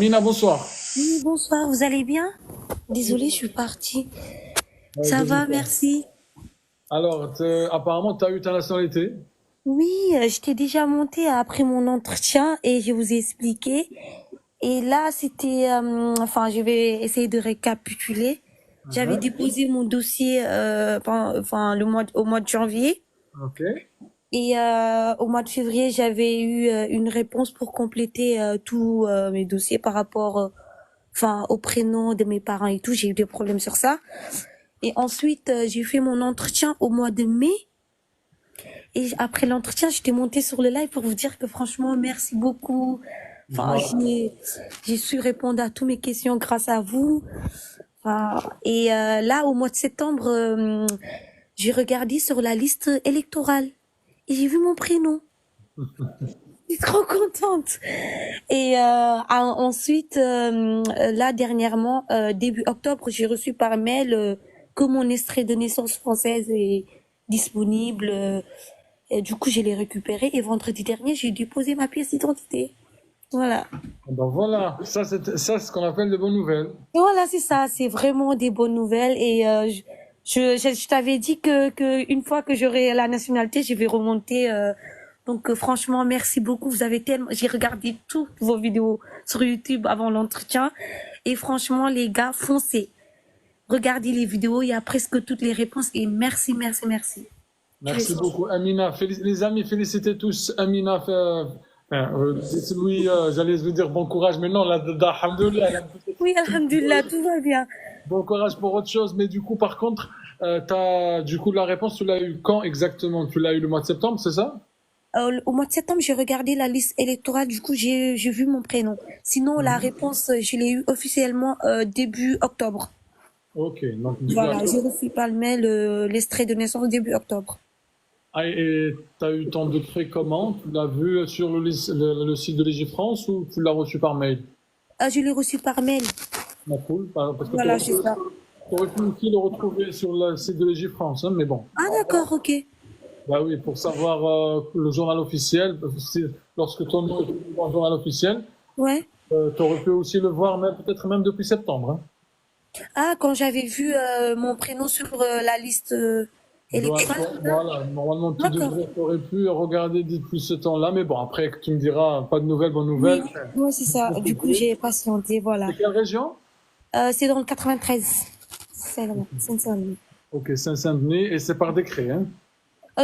Amina, bonsoir. Oui, bonsoir, vous allez bien? Désolée, je suis partie. Ça va, Désolé. merci. Alors, apparemment, tu as eu ta nationalité. Oui, je t'ai déjà monté après mon entretien et je vous ai expliqué. Et là, c'était, enfin, je vais essayer de récapituler. J'avais Mhm. déposé mon dossier, enfin, au mois de janvier. Ok. Et au mois de février, j'avais eu une réponse pour compléter tous mes dossiers par rapport, enfin, au prénom de mes parents et tout. J'ai eu des problèmes sur ça. Et ensuite, j'ai fait mon entretien au mois de mai. Et après l'entretien, j'étais montée sur le live pour vous dire que franchement, merci beaucoup. Je me Enfin, j'ai su répondre à toutes mes questions grâce à vous. Enfin, et là, au mois de septembre, j'ai regardé sur la liste électorale et j'ai vu mon prénom. J'étais trop contente. Et ensuite, là dernièrement, début octobre, j'ai reçu par mail que mon extrait de naissance française est disponible. Et du coup, je l'ai récupéré et vendredi dernier, j'ai déposé ma pièce d'identité. Voilà. Ben voilà, ça, c'est ce qu'on appelle de bonnes nouvelles. Voilà, c'est ça. C'est vraiment des bonnes nouvelles. Et je t'avais dit que une fois que j'aurai la nationalité, je vais remonter. Donc franchement, merci beaucoup. Vous avez tellement. J'ai regardé toutes vos vidéos sur YouTube avant l'entretien. Et franchement, les gars, foncez. Regardez les vidéos. Il y a presque toutes les réponses. Et merci, merci, merci. Je vais... Merci beaucoup, Amina. Les amis, félicitez tous Amina. Dites-lui, j'allais vous dire bon courage, mais non, là, alhamdoulilah, Oui, alhamdulillah, tout va bien. bon courage pour autre chose. Mais du coup, par contre, du coup, la réponse, tu l'as eu quand exactement? Tu l'as eu le mois de septembre, c'est ça? Au mois de septembre, j'ai regardé la liste électorale, du coup, j'ai vu mon prénom. Sinon, la réponse, je l'ai eu officiellement début octobre. Ok, donc du coup, Voilà, j'ai reçu par le mail l'extrait de naissance début octobre. et tu as eu ton décret comment? Tu l'as vu sur le site de Légifrance ou tu l'as reçu par mail? Ah, je l'ai reçu par mail. Ah, cool, parce que tu Voilà, c'est ça. aurais pu aussi le retrouver sur le site de Légifrance, hein, mais bon. Ah, d'accord, ok. Bah oui, pour savoir le journal officiel, parce que lorsque ton nom est publié dans le journal officiel, Ouais. tu aurais pu aussi le voir peut-être même depuis septembre. Hein. Ah, quand j'avais vu mon prénom sur la liste électorale, c'est ça? Voilà, normalement tu D'accord. devrais, aurais pu regarder depuis ce temps-là, mais bon, après que tu me diras, pas de nouvelles, bonnes Oui, nouvelles. ouais, c'est ça. Du coup, j'ai patienté, voilà. C'est quelle région? C'est dans le 93. C'est là, sincèrement. Ok, Saint-Denis, et c'est par décret, hein?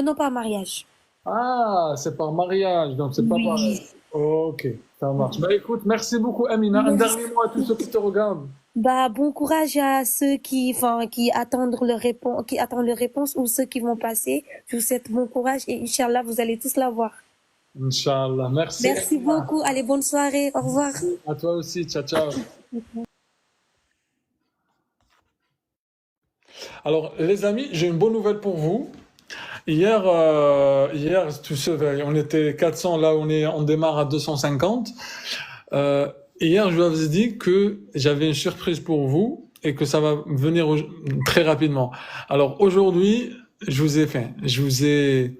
Non, pas mariage. Ah, c'est par mariage, donc c'est pas par... Oui. Ok, ça marche. Bah écoute, merci beaucoup Amina. Un Merci. dernier mot à tous ceux qui te regardent. Bah, bon courage à ceux qui, enfin, qui attendent leur réponse ou ceux qui vont passer. Je vous souhaite bon courage et Inch'Allah, vous allez tous l'avoir. Inch'Allah. Merci Merci Amina. beaucoup. Allez, bonne soirée. Au revoir. À toi aussi, ciao, ciao. Alors, les amis, j'ai une bonne nouvelle pour vous. Hier, on était 400, là on démarre à 250. Euh, Hier, je vous avais dit que j'avais une surprise pour vous et que ça va venir très rapidement. Alors aujourd'hui, je vous ai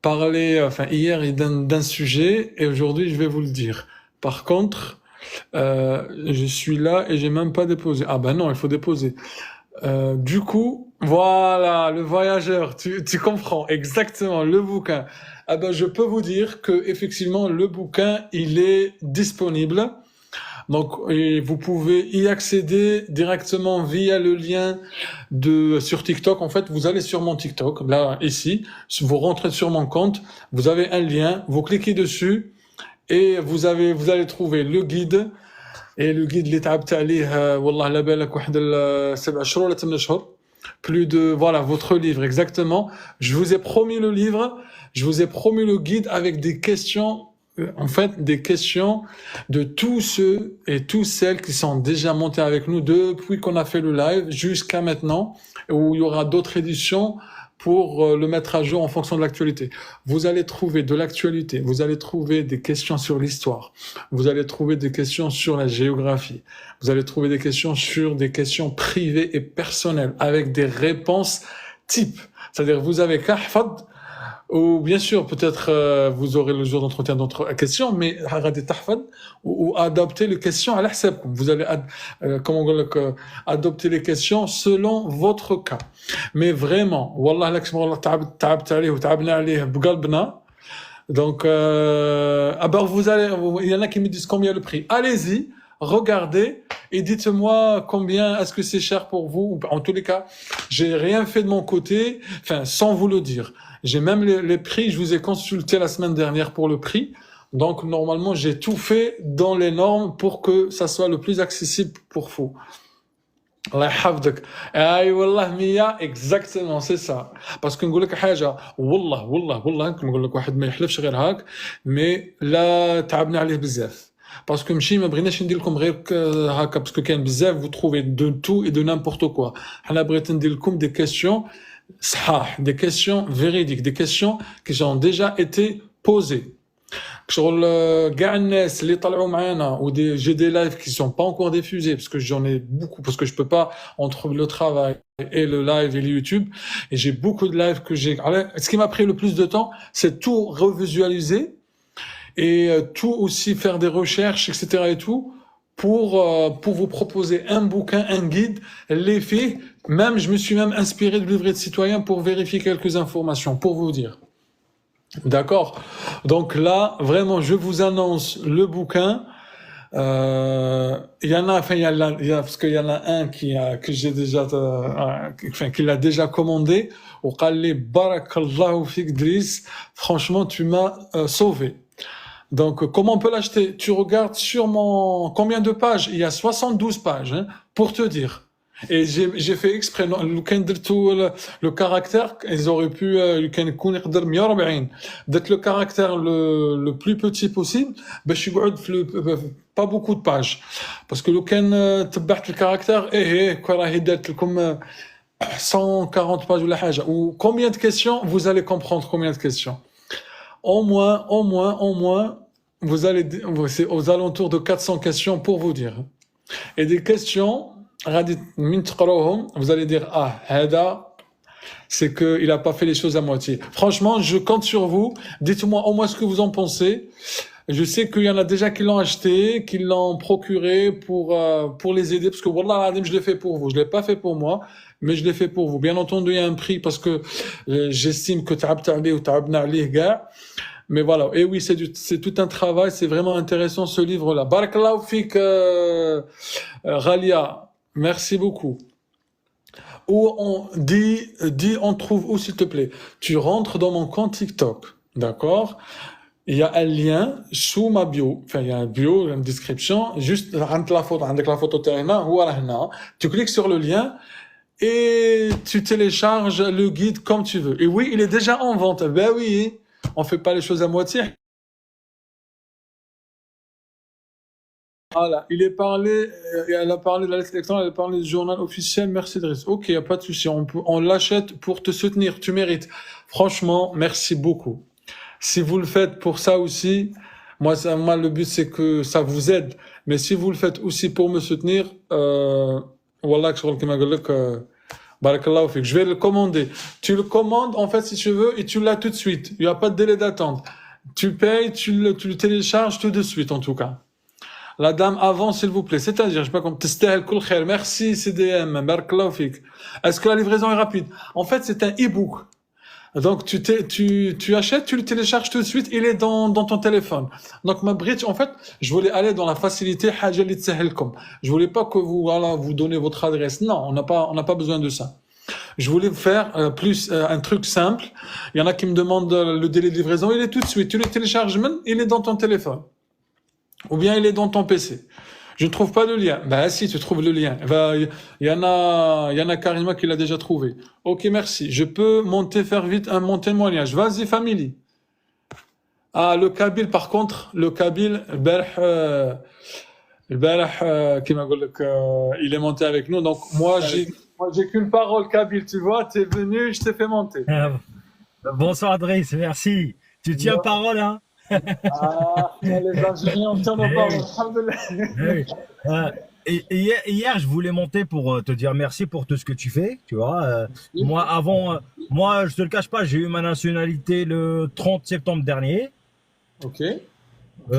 parlé, enfin hier d'un sujet et aujourd'hui je vais vous le dire. Par contre, je suis là et j'ai même pas déposé. Ah ben non, il faut déposer. Du coup, voilà, le voyageur, tu comprends exactement le bouquin. Ah ben, je peux vous dire que effectivement le bouquin il est disponible. Donc, et vous pouvez y accéder directement via le lien sur TikTok. En fait, vous allez sur mon TikTok, là ici, vous rentrez sur mon compte, vous avez un lien, vous cliquez dessus et vous allez trouver le guide. Et le guide اللي تعبت عليه والله على بالك واحد 7 شهور ولا 8 شهور. Plus de voilà votre livre exactement. Je vous ai promis le livre, je vous ai promis le guide avec des questions en fait des questions de tous ceux et toutes celles qui sont déjà montés avec nous depuis qu'on a fait le live jusqu'à maintenant où il y aura d'autres éditions pour le mettre à jour en fonction de l'actualité. Vous allez trouver de l'actualité, vous allez trouver des questions sur l'histoire, vous allez trouver des questions sur la géographie, vous allez trouver des questions sur des questions privées et personnelles avec des réponses types. C'est-à-dire vous avez qu'à Ou bien sûr, peut-être vous aurez le jour d'entretien questions, mais غادي تحفظ ou adapter les questions à حسابكم. Vous allez comment نقول لك adopter les questions selon votre cas. Mais vraiment, والله لك والله تعبت عليه وتعبنا عليه بقلبنا. Donc, il y en a qui me disent combien le prix. Allez-y, regardez et dites-moi combien est-ce que c'est cher pour vous. En tous les cas, j'ai rien fait de mon côté, enfin, sans vous le dire. J'ai même les prix, je vous ai consulté la semaine dernière pour le prix. Donc, normalement, j'ai tout fait dans les normes pour que ça soit le plus accessible pour vous. الله يحفظك. اي والله 100 اكزاكتومون سي سا باسكو نقول لك حاجه والله نقول لك واحد ما يحلفش غير هاك مي لا تعبنا عليه بزاف باسكو ماشي ما بغيناش ندير لكم غير هكا باسكو كاين بزاف vous trouvez de tout et de n'importe quoi. حنا بغيت ندير لكم des questions صحاح, des questions véridiques, des questions qui ont déjà été posées. شغل كاع الناس اللي طلعوا معانا ou j'ai des lives qui sont pas encore diffusés parce que j'en ai beaucoup parce que je peux pas entre le travail et le live et le YouTube et j'ai beaucoup de lives que j'ai. Ce qui m'a pris le plus de temps, c'est tout revisualiser et tout aussi faire des recherches, etc. et tout pour vous proposer un bouquin, un guide, les faits. Même je me suis même inspiré du livret de citoyen pour vérifier quelques informations pour vous dire. D'accord. Donc là, vraiment, je vous annonce le bouquin. Il y en a, enfin, parce qu'il y en a un que j'ai déjà, qui l'a déjà commandé. Au Khalli, barakallahu fik Driss. Franchement, tu m'as sauvé. Donc, comment on peut l'acheter? Tu regardes sur combien de pages? Il y a 72 pages, hein, pour te dire. Et j'ai fait exprès le caractère ils auraient pu كان يكون يقدر 140 درت le caractère le plus petit possible باش يقعد pas beaucoup de pages parce que لو كان تبعت الكاركتير راهي دارت لكم 140 pages ولا حاجه. Ou combien de questions vous allez comprendre combien de questions au moins vous allez c'est aux alentours de 400 questions pour vous dire. Et des questions vous allez dire c'est qu'il a pas fait les choses à moitié. Franchement, je compte sur vous. Dites-moi au moins ce que vous en pensez. Je sais qu'il y en a déjà qui l'ont acheté, qui l'ont procuré pour les aider, parce que wallah je l'ai fait pour vous. Je l'ai pas fait pour moi, mais je l'ai fait pour vous. Bien entendu, il y a un prix parce que j'estime que ta'abta alayh ou ta'abna alayh ga. Mais voilà, et oui, c'est tout un travail, c'est vraiment intéressant ce livre-là. Barakallahu fik Ghalia. Merci beaucoup. Où on on trouve où, s'il te plaît? Tu rentres dans mon compte TikTok, d'accord? Il y a un lien sous ma bio. Enfin, il y a un bio, une description. Juste, avec la photo tu cliques sur le lien et tu télécharges le guide comme tu veux. Et oui, il est déjà en vente. Ben oui, on fait pas les choses à moitié. Voilà, elle a parlé de la liste électorale, elle a parlé du journal officiel, merci Driss. Ok, y a pas de souci, on l'achète pour te soutenir, tu mérites. Franchement, merci beaucoup. Si vous le faites pour ça aussi, moi le but c'est que ça vous aide, mais si vous le faites aussi pour me soutenir, wallah barakallahu fik, je vais le commander. Tu le commandes en fait si tu veux et tu l'as tout de suite. Il n'y a pas de délai d'attente. Tu payes, tu le télécharges tout de suite en tout cas. La dame avant, s'il vous plaît. C'est-à-dire, je sais pas comment, تستاهل كل خير. Merci CDM. Barakallahu fik. Est-ce que la livraison est rapide? En fait, c'est un e-book. Donc, tu achètes, tu le télécharges tout de suite, il est dans ton téléphone. Donc, ma bridge, en fait, je voulais aller dans la facilité, حاجة اللي تسهلكم. Je voulais pas que vous donnez votre adresse. Non, on n'a pas besoin de ça. Je voulais faire un truc simple. Il y en a qui me demandent le délai de livraison, il est tout de suite. Tu le télécharges même, il est dans ton téléphone. Ou bien il est dans ton PC. Je ne trouve pas de lien. Bah si, tu trouves le lien. Il y en a Karima qui l'a déjà trouvé. Ok, merci. Je peux faire vite mon témoignage. Vas-y, family. Ah, le Kabyle, par contre, le Kabyle, il est monté avec nous. Donc moi, j'ai qu'une parole Kabyle, tu vois. T'es venu, je t'ai fait monter. Bonsoir Driss, merci. Tu tiens parole, hein? Ah, les Algériens, on tient nos Eh paroles. oui, Alhamdoulilah. eh oui. Euh, et hier, je voulais monter pour te dire merci pour tout ce que tu fais. Tu vois, moi, avant, moi, je te le cache pas, j'ai eu ma nationalité le 30 septembre dernier. Ok, ok.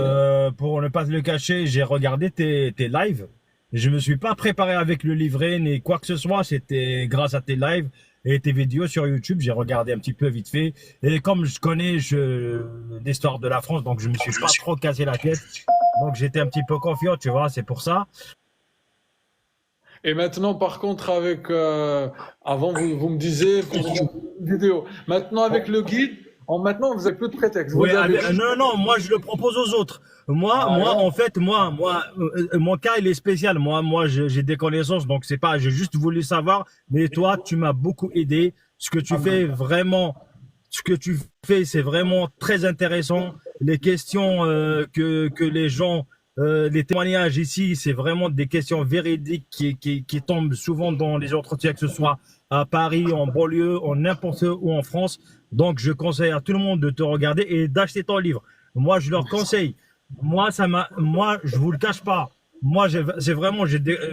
Pour ne pas te le cacher, j'ai regardé tes lives. Je me suis pas préparé avec le livret ni quoi que ce soit. C'était grâce à tes lives et tes vidéos sur YouTube. J'ai regardé un petit peu vite fait. Et comme je connais l'histoire de la France, donc je me suis pas trop cassé la tête. Donc j'étais un petit peu confiant, tu vois, c'est pour ça. Et maintenant, par contre, avec avant, vous me disiez que vous avez une vidéo. Maintenant, avec le guide, maintenant, vous avez plus de prétexte. Oui, Vous avez juste. non, non, moi je le propose aux autres. Ah En ouais? fait, mon cas il est spécial. Moi, j'ai des connaissances, donc c'est pas, j'ai juste voulu savoir. Mais toi, tu m'as beaucoup aidé. Ce que tu fais Alhamdoulilah. vraiment, ce que tu fais, c'est vraiment très intéressant. Les questions que les gens, les témoignages ici, c'est vraiment des questions véridiques qui tombent souvent dans les entretiens, que ce soit à Paris, en banlieue, en n'importe où en France. Donc, je conseille à tout le monde de te regarder et d'acheter ton livre. Moi, je leur conseille. Moi, je vous le cache pas. Moi, c'est vraiment,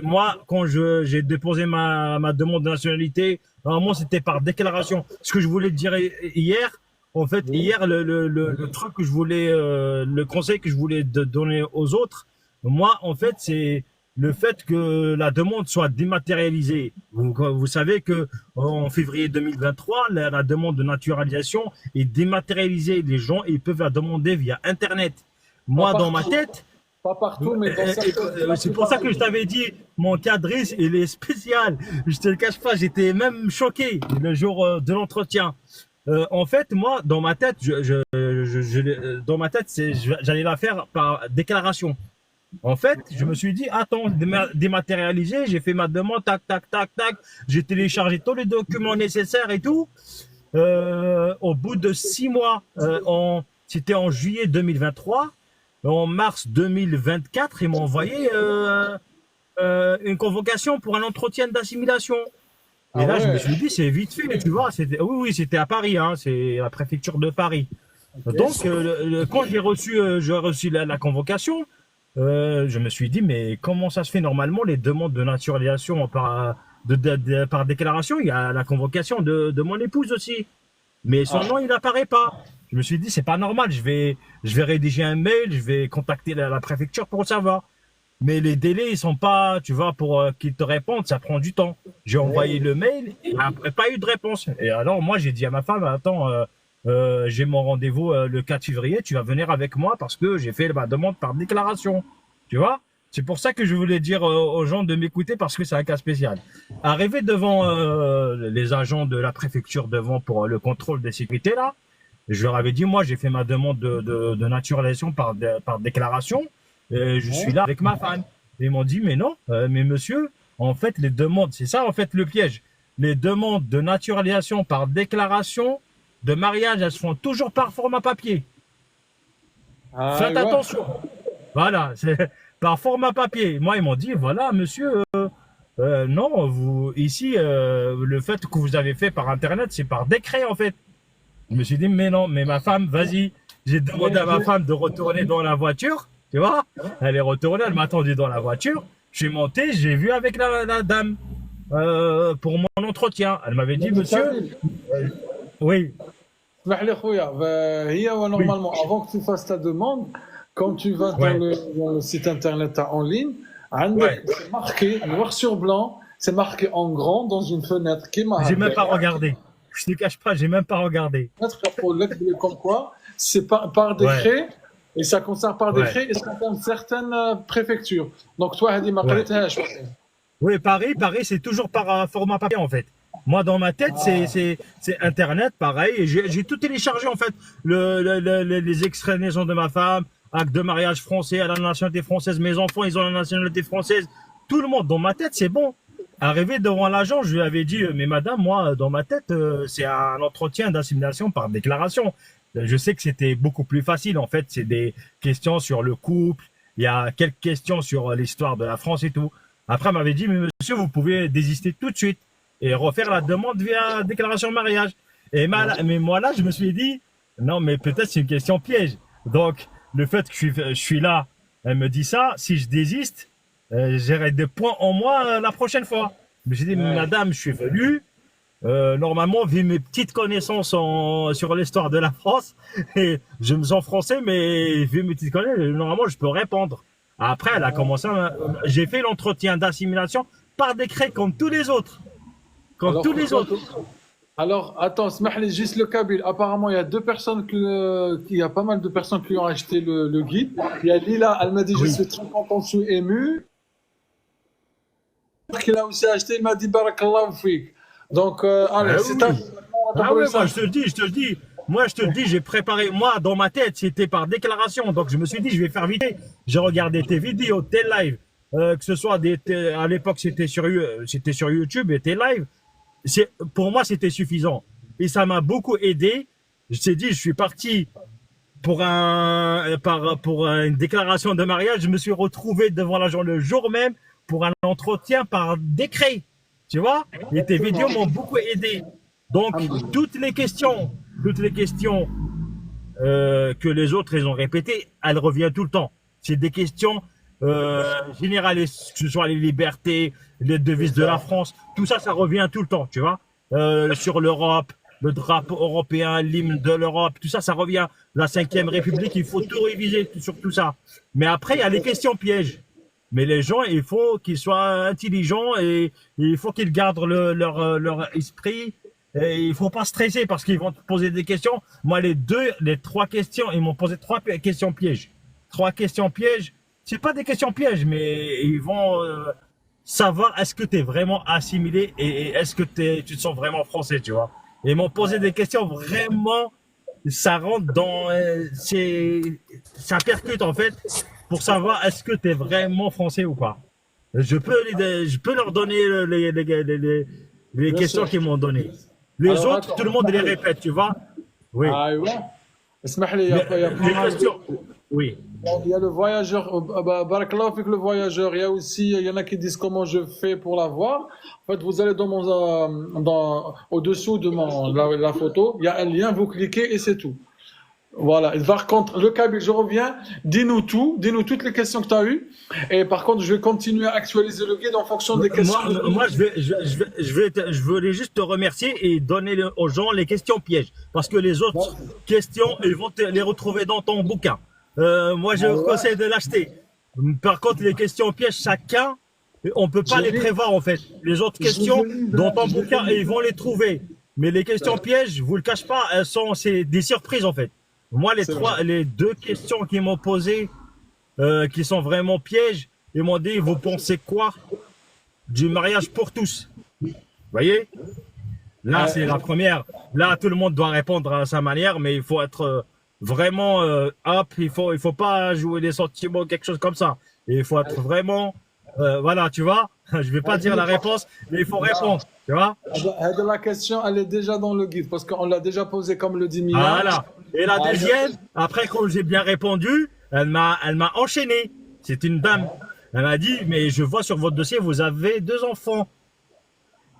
moi, quand j'ai déposé ma demande de nationalité, normalement, c'était par déclaration. Ce que je voulais te dire hier, en fait, Oui. hier, le truc que je voulais, le conseil que je voulais donner aux autres, moi, en fait, c'est le fait que la demande soit dématérialisée. Vous savez que en février 2023, la demande de naturalisation est dématérialisée. Les gens, ils peuvent la demander via Internet. Pas Moi, dans ma partout. tête, Pas partout, mais dans certaines, la c'est pour ça plupart que des je villes. t'avais dit, mon cadris, il est spécial. Je te le cache pas, j'étais même choqué le jour de l'entretien. En fait, moi, dans ma tête, dans ma tête, j'allais la faire par déclaration. En fait, je me suis dit, attends, dématérialisé, j'ai fait ma demande, tac, tac, tac, tac, j'ai téléchargé tous les documents nécessaires et tout. Au bout de 6 mois, c'était en juillet 2023, en mars 2024, ils m'ont envoyé une convocation pour un entretien d'assimilation. Et Ah là, je me ouais. suis dit, c'est vite fait, tu vois. Oui, oui, c'était à Paris, hein, c'est la préfecture de Paris. Donc, Ok. quand j'ai reçu la convocation, je me suis dit, mais comment ça se fait normalement les demandes de naturalisation par déclaration? Il y a la convocation de mon épouse aussi, mais son nom Ah. il n'apparaît pas. Je me suis dit, c'est pas normal. Je vais rédiger un mail, je vais contacter la préfecture pour savoir. Mais les délais, ils sont pas, tu vois, pour qu'ils te répondent, ça prend du temps. J'ai envoyé le mail et après, pas eu de réponse. Et alors, moi, j'ai dit à ma femme, attends, j'ai mon rendez-vous le 4 février, tu vas venir avec moi parce que j'ai fait ma demande par déclaration. Tu vois? C'est pour ça que je voulais dire aux gens de m'écouter parce que c'est un cas spécial. Arrivé devant les agents de la préfecture devant pour le contrôle des sécurités là, je leur avais dit, moi, j'ai fait ma demande de naturalisation par déclaration. Je suis Ouais. là avec ma femme. Et ils m'ont dit, mais non, mais monsieur, en fait, les demandes, c'est ça, en fait, le piège. Les demandes de naturalisation par déclaration de mariage, elles se font toujours par format papier. Ah Faites ouais. attention. Voilà, c'est par format papier. Moi, ils m'ont dit, voilà, monsieur, non, ici, le fait que vous avez fait par Internet, c'est par décret, en fait. Je me suis dit, mais non, mais ma femme, vas-y. J'ai demandé à ma Mais femme de retourner dans la voiture, tu vois. Elle est retournée, elle m'a attendu dans la voiture. Je suis monté, j'ai vu avec la dame pour mon entretien. Elle m'avait dit, vous monsieur, savez, oui, اسمح لي خويا هي oui, normalement avant que tu fasses ta demande quand tu vas ouais, dans le site internet en ligne عندك ouais. c'est marqué noir sur blanc c'est marqué en grand dans une fenêtre كيما J'ai même pas هكا regardé. Je te cache pas, j'ai même pas regardé. fenêtre يقول لك بلي comme quoi c'est par Ouais, décret et ça concerne par ouais, décret et ça concerne certaines préfectures donc toi هذه ما ouais. قريتهاش Oui, Paris, c'est toujours par format papier en fait. Moi, dans ma tête, c'est Internet, pareil. Et j'ai tout téléchargé en fait. Les extraits de naissance de ma femme, acte de mariage français, à la nationalité française. Mes enfants, ils ont la nationalité française. Tout le monde, dans ma tête, c'est bon. Arrivé devant l'agent, je lui avais dit, mais madame, moi, dans ma tête, c'est un entretien d'assimilation par déclaration. Je sais que c'était beaucoup plus facile. En fait, c'est des questions sur le couple. Il y a quelques questions sur l'histoire de la France et tout. Après, elle m'avait dit, mais monsieur, vous pouvez désister tout de suite et refaire la demande via déclaration de mariage. Mais moi, là, je me suis dit, non, mais peut-être c'est une question piège. Donc, le fait que je suis là, elle me dit ça, si je désiste, j'aurai des points en moins la prochaine fois. Mais j'ai dit, Ouais. madame, je suis venu. Normalement, vu mes petites connaissances sur l'histoire de la France, et je me sens français, mais vu mes petites connaissances, normalement, je peux répondre. Après, elle a commencé j'ai fait l'entretien d'assimilation par décret comme tous les autres. Comme tous les autres. Alors, attends, Smahli, juste le Kabyle. Apparemment, il y a deux personnes il y a pas mal de personnes qui ont acheté le guide. Il y a Lila, elle m'a dit, je Oui. suis très content, je suis ému. Qu'il a aussi acheté, il m'a dit, Barakallahu fik. Donc, allez, Ah c'est oui. un. Ah ouais, moi je te le dis, je te le dis. Moi je te le dis, j'ai préparé, moi dans ma tête, c'était par déclaration. Donc je me suis dit, je vais faire vite. J'ai regardé tes vidéos, tes lives, que ce soit à l'époque c'était sur YouTube et tes lives. Pour moi c'était suffisant. Et ça m'a beaucoup aidé. Je t'ai dit, je suis parti pour une déclaration de mariage. Je me suis retrouvé devant l'agent le jour même pour un entretien par décret. Tu vois? Et tes vidéos m'ont beaucoup aidé. Donc, toutes les questions que les autres ils ont répétées, elles reviennent tout le temps. C'est des questions généralistes, que ce soit les libertés, les devises de la France, tout ça, ça revient tout le temps, tu vois. Sur l'Europe, le drapeau européen, l'hymne de l'Europe, tout ça, ça revient. La 5e République, il faut tout réviser sur tout ça. Mais après, il y a les questions pièges. Mais les gens, il faut qu'ils soient intelligents et il faut qu'ils gardent leur esprit. Et il faut pas stresser parce qu'ils vont te poser des questions. Moi, les trois questions, ils m'ont posé 3 questions pièges. 3 questions pièges. C'est pas des questions pièges, mais ils vont savoir est-ce que tu es vraiment assimilé et est-ce que tu te sens vraiment français, tu vois. Et ils m'ont posé des questions vraiment, ça rentre dans, ça percute en fait pour savoir est-ce que tu es vraiment français ou pas. Je peux leur donner les Bien questions sûr. qu'ils m'ont données. Les Alors, autres, attends, tout le monde les répète, tu vois. Oui. Ah, ouais. Smahli, il y a, il y a pas Les mal de- questions. Oui. Il y a le voyageur, Barakallahu fik, le voyageur. Il y a aussi, il y en a qui disent comment je fais pour la voir. En fait, vous allez au-dessous de la photo, il y a un lien, vous cliquez et c'est tout. Voilà. Et par contre, le Kabyle, je reviens, dis-nous tout, dis-nous toutes les questions que tu as eues. Et par contre, je vais continuer à actualiser le guide en fonction des questions. Moi, je voulais juste te remercier et donner aux gens les questions pièges. Parce que les autres questions, ils vont les retrouver dans ton bouquin. Moi, je vous conseille de l'acheter. Par contre, les questions pièges, chacun, on peut pas Je les l'ai. prévoir, en fait. Les autres Je questions, l'ai lu, dans ton je l'ai bouquin, lu. ils vont les trouver. Mais les questions pièges, je vous le cache pas, c'est des surprises, en fait. Moi, les 2 questions qu'ils m'ont posées, qui sont vraiment pièges, ils m'ont dit, vous pensez quoi du mariage pour tous? Vous voyez? Là, c'est la première. Là, tout le monde doit répondre à sa manière, mais il faut être vraiment up. Il faut pas jouer des sentiments, quelque chose comme ça. Et il faut être vraiment, voilà, tu vois. Je vais pas dire la réponse, mais il faut répondre, tu vois. La question, elle est déjà dans le guide parce qu'on l'a déjà posée comme le dit Mia. Voilà. Et la deuxième, après, quand j'ai bien répondu, elle m'a enchaîné. C'est une dame. Elle m'a dit, mais je vois sur votre dossier, vous avez 2 enfants.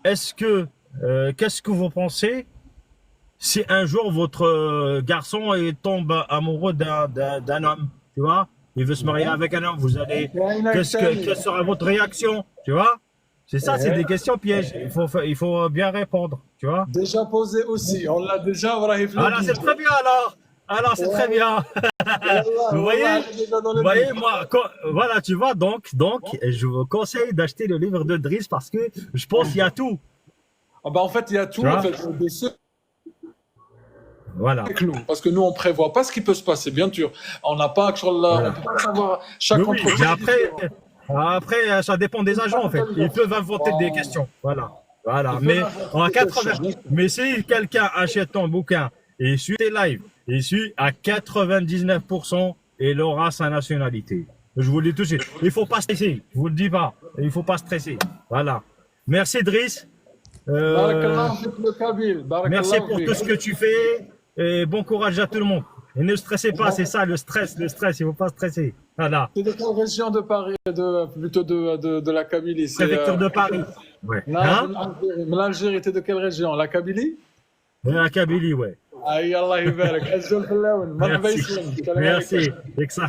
Qu'est-ce que vous pensez si un jour votre garçon tombe amoureux d'un homme, tu vois, il veut se marier avec un homme, quelle sera votre réaction, tu vois? C'est ça, c'est des questions pièges. Il faut bien répondre, tu vois? Déjà posé aussi, on l'a déjà, voilà, Voilà, c'est très bien alors. Alors, c'est très bien. Vous voyez, moi, voilà, tu vois, donc, je vous conseille d'acheter le livre de Driss parce que je pense qu'il y a tout. En fait, il y a tout, Tu vois en fait, de ce Voilà. avec nous. Parce que nous, on prévoit pas ce qui peut se passer, bien sûr. On n'a pas, on peut pas savoir chaque Oui, entreprise. mais après, ça dépend des agents, en fait. Ils peuvent inventer des questions. Voilà. Mais en 80, mais si quelqu'un achète ton bouquin et suit tes lives, il suit à 99%, et il aura sa nationalité. Je vous le dis tout de suite. Il faut pas stresser. Je vous le dis pas. Il faut pas stresser. Voilà. Merci, Driss. Barakallahu fik le Kabyle. Barakallahu Merci pour fik. tout ce que tu fais et bon courage à tout le monde. Et ne stressez pas, c'est ça le stress, il faut pas stresser. Voilà. C'est de quelle région de Paris, plutôt de la Kabylie? Préfecture de Paris. Ouais. Non, Hein? l'Algérie. Mais l'Algérie était de quelle région? La Kabylie? La Kabylie, ouais. Aïe, Allah يبارك. أزول في اللون. مرحبا Merci. يسلمك. السلام عليكم. Merci. Avec ça,